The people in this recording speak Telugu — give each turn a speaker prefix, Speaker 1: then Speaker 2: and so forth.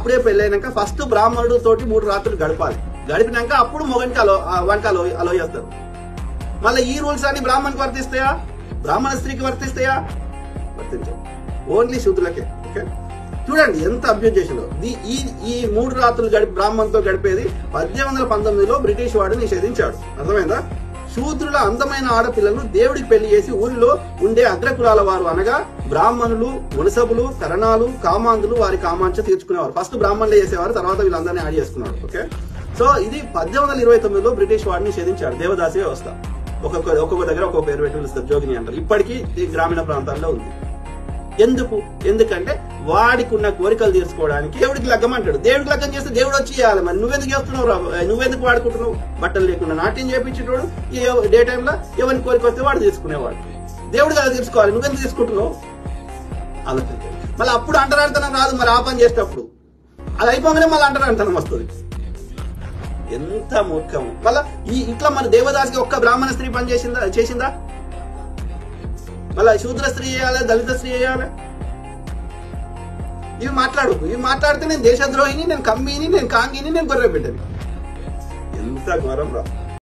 Speaker 1: అప్పుడే పెళ్ళైనాక ఫస్ట్ బ్రాహ్మణుడు తోటి 3 రాత్రులు గడపాలి. గడిపినాక అప్పుడు మొగనికి వంట అలో చేస్తారు. మళ్ళీ ఈ రూల్స్ అన్ని బ్రాహ్మణ్కి వర్తిస్తాయా, బ్రాహ్మణ స్త్రీకి వర్తిస్తాయా? వర్తించవు, ఓన్లీ శూద్రులకే. ఓకే, చూడండి ఎంత అబ్యూజ్ చేసిందో. ఈ 3 రాత్రులు బ్రాహ్మణ్తో గడిపేది 1819లో బ్రిటిష్ వాడు నిషేధించాడు. అర్థమైందా? శూద్రుల అందమైన ఆడపిల్లలను దేవుడికి పెళ్లి చేసి ఊరిలో ఉండే అగ్రకులాల వారు అనగా బ్రాహ్మణులు, మునసబులు, కరణాలు, కామాంధులు వారి కామాంచ తీర్చుకునేవారు. ఫస్ట్ బ్రాహ్మణులే చేసేవారు, తర్వాత వీళ్ళందరినీ యాడ్ చేసుకున్నారు. ఓకే, సో ఇది 1829లో బ్రిటిష్ వాడిని నిషేధించాడు దేవదాసి వ్యవస్థ. ఒక్కొక్క దగ్గర ఒక్కొక్క పేరు పెట్టి పిలుస్తారు, జోగిని అంటారు. ఇప్పటికీ ఈ గ్రామీణ ప్రాంతాల్లో ఉంది. ఎందుకంటే వాడికి ఉన్న కోరికలు తీర్చుకోవడానికి దేవుడికి లగ్గం అంటాడు. దేవుడికి లగ్గం చేస్తే దేవుడు వచ్చి ఇవ్వాలి. మరి నువ్వెందుకు చేస్తున్నావు? నువ్వెందుకు వాడుకుంటున్నావు? బట్టలు లేకుండా నాట్యం చేయించేటోడు డే టైంలో ఎవరిని కోరిక వస్తే వాడు తీసుకునేవాడు. దేవుడు కదా తీర్చుకోవాలి, నువ్వెందుకు తీసుకుంటున్నావు? ఆలోచించాలి. మళ్ళీ అప్పుడు అంటరానితనం రాదు, మరి ఆ పని చేసేటప్పుడు అది అయిపోగానే మళ్ళీ అంటరానితనం వస్తుంది. ఎంత మూర్ఖము. మళ్ళీ ఇట్లా మరి దేవదాసికి ఒక్క బ్రాహ్మణ స్త్రీ పని చేసిందా? మళ్ళీ శూద్ర స్త్రీ చేయాలి, దళిత స్త్రీ చేయాలి? ఇవి మాట్లాడితే నేను దేశద్రోహిని, నేను కమ్మిని, నేను కాంగిని, నేను గొర్రె బిడ్డని. ఎంత ఘోరం రా.